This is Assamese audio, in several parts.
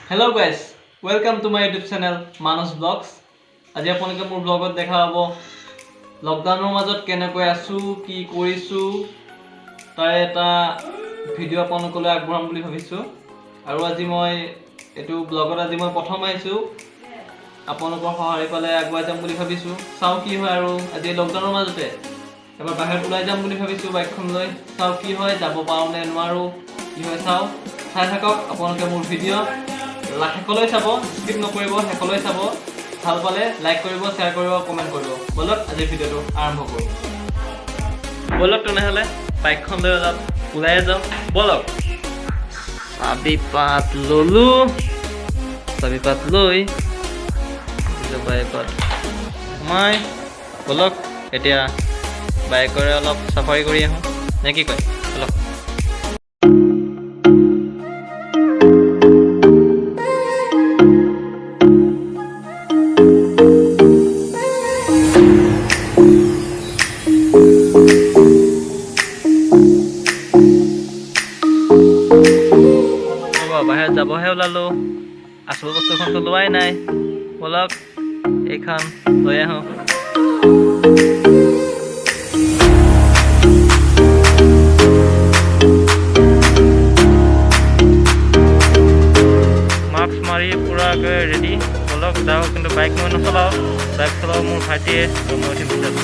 Hello guys, welcome to my YouTube channel Manash Vlogs. আজি আপোনালোকে মোৰ ব্লগত দেখা পাব লকডাউনৰ মাজত কেনেকৈ আছো কি কৰিছো তাৰ এটা ভিডিও আপোনালোকলৈ আগবঢ়াম বুলি ভাবিছো আৰু আজি মই এটো ব্লগত আজি মই প্ৰথম আহিছো আপোনালোকৰ সহায় পালে আগুৱাই যাম বুলি ভাবিছো চাও কি হয় আৰু আজি লকডাউনৰ মাজতে এবাৰ বাহিৰত ওলাই যাম বুলি ভাবিছো বাইকখন লৈ চাও কি হয় যাব পাও নে নোৱাৰো কি হয় চাও চাই থাকক আপোনালোকে মোৰ ভিডিও লাহেকৈ চাব স্কিপ নকৰিব হেকলৈ চাব ভাল পালে লাইক কৰিব শেয়াৰ কৰিব কমেন্ট কৰিব বলক আজি ভিডিওটো আৰম্ভ কৰো বলক তেনেহলে বাইকখন লৈ অলপ ওলাই যাও বলক চাবি পাত লৈ বাইকত মই বলক এতিয়া বাইকৰে অলপ সাফাৰি কৰি আহো নে কি কয় বলক বাহিৰত যাবহে ওলালো আচল বস্তুখনতো লোৱাই নাই বলক এইখন লৈ আহো মাস্ক মাৰি পুৰা ৰেডি বলক যাও কিন্তু বাইক মই নচলাও বাইক চলাও মোৰ ভাইটিয়ে মই উঠিম পিছত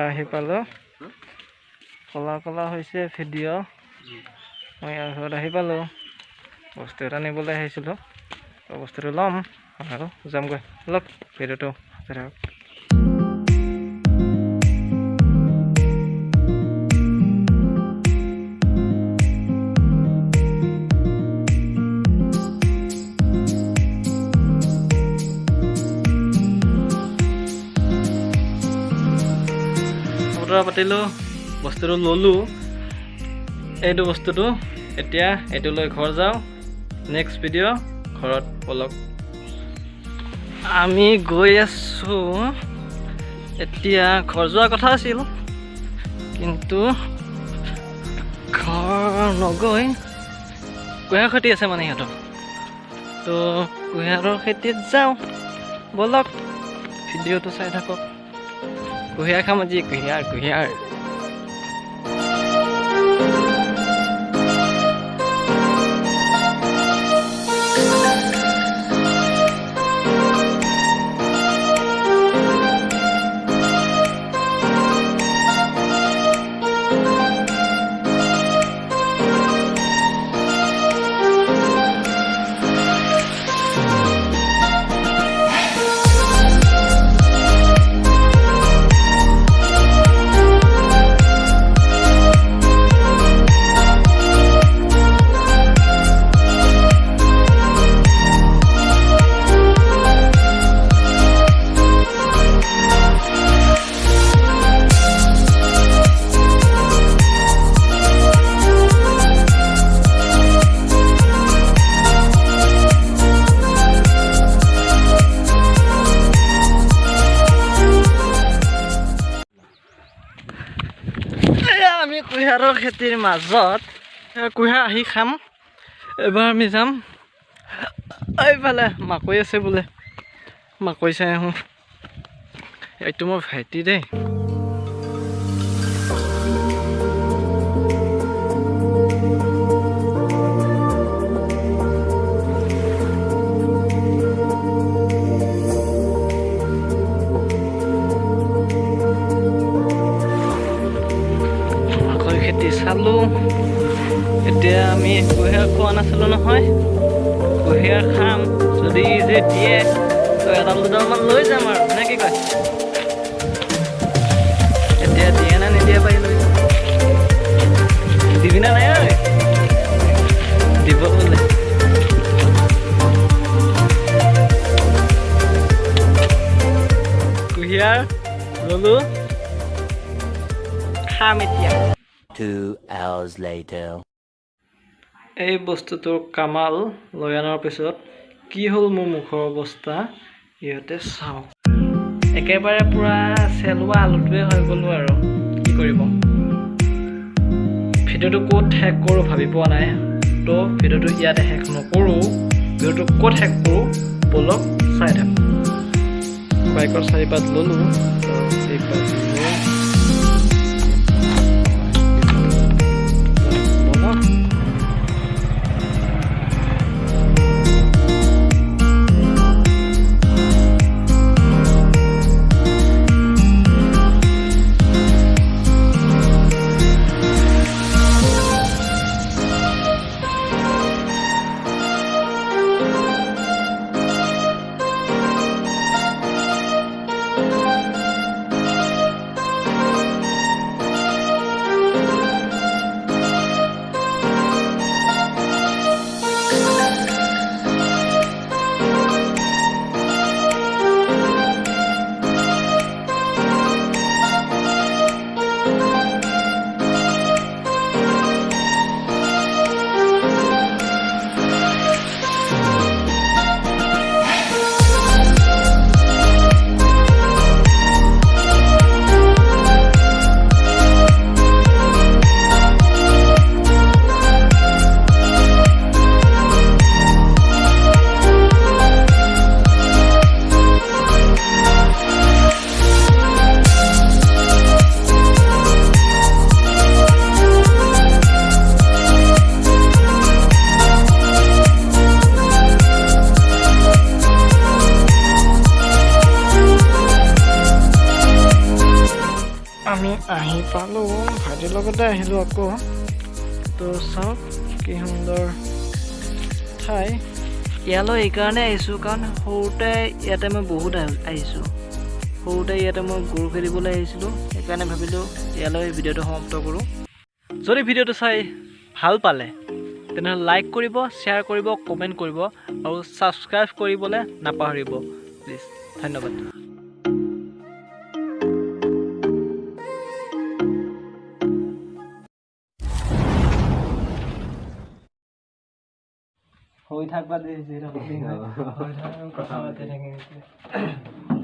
আহি পালোঁ কলা হৈছে ভিডিঅ' মই ইয়াৰ ঘৰত আহি পালোঁ বস্তু এটা নিবলৈ আহিছিলোঁ বস্তুটো ল'ম আৰু যামগৈ লওক ভিডিঅ'টো পাতিলোঁ বস্তুটো ল'লোঁ এইটো বস্তুটো এতিয়া এইটো লৈ ঘৰ যাওঁ নেক্সট ভিডিঅ' ঘৰত বলক আমি গৈ আছোঁ এতিয়া ঘৰ যোৱাৰ কথা আছিল কিন্তু ঘৰ নগৈ কুঁহিয়াৰ খেতি আছে মানে সিহঁতৰ তো কুঁহিয়াৰৰ খেতিত যাওঁ বলক ভিডিঅ'টো চাই থাকক কুঁহিয়াৰ খাম আজি কুঁহিয়াৰ আমি কুঁহিয়াৰৰ খেতিৰ মাজত কুঁহিয়াৰ আহি খাম এবাৰ আমি যাম এইফালে মাকৈ আছে বোলে মাকৈ চাই আহোঁ এইটো মোৰ ভাইটি দেই চালোঁ এতিয়া আমি কুঁহিয়াৰ খোৱা নাছিলোঁ নহয় কুঁহিয়াৰ খাম যদি যে দিয়ে তো এডাল দুডালমান লৈ যাম আৰু নে কি কয় এতিয়া দিয়ে না নিদিয়ে পাৰি লৈ যাম দিবি না নাই ঐ দিব বোলে কুঁহিয়াৰ ল'লোঁ খাম এতিয়া 2 hours later. এই বস্তুটোৰ কামাল লৈ অনাৰ পিছত কি হ'ল মোৰ মুখৰ অৱস্থা ইহঁতে চাওঁ একেবাৰে পুৰা চেলোৱা আলুটোৱে হৈ গ'লোঁ আৰু কি কৰিব ভিডিঅ'টো ক'ত শেষ কৰোঁ ভাবি পোৱা নাই তো ভিডিঅ'টো ইয়াতে শেষ নকৰোঁ ভিডিঅ'টো ক'ত শেষ কৰোঁ বলক চাই থাকক বাইকৰ চাৰিপাত ল'লোঁ আমি আহি পালোঁ ভাইটিৰ লগতে আহিলোঁ আকৌ তো চাওক কি সুন্দৰ ঠাই ইয়ালৈ এইকাৰণে আহিছোঁ কাৰণ সৰুতে ইয়াতে মই বহুত আহিছোঁ সৰুতে ইয়াতে মই গৰু খেলিবলৈ আহিছিলোঁ সেইকাৰণে ভাবিলোঁ ইয়ালৈ ভিডিঅ'টো সমাপ্ত কৰোঁ যদি ভিডিঅ'টো চাই ভাল পালে তেনেহ'লে লাইক কৰিব শ্বেয়াৰ কৰিব কমেণ্ট কৰিব আৰু ছাবস্ক্ৰাইব কৰিবলৈ নাপাহৰিব প্লিজ ধন্যবাদ হৈ থাকবা দে কথা পাতি থাকিম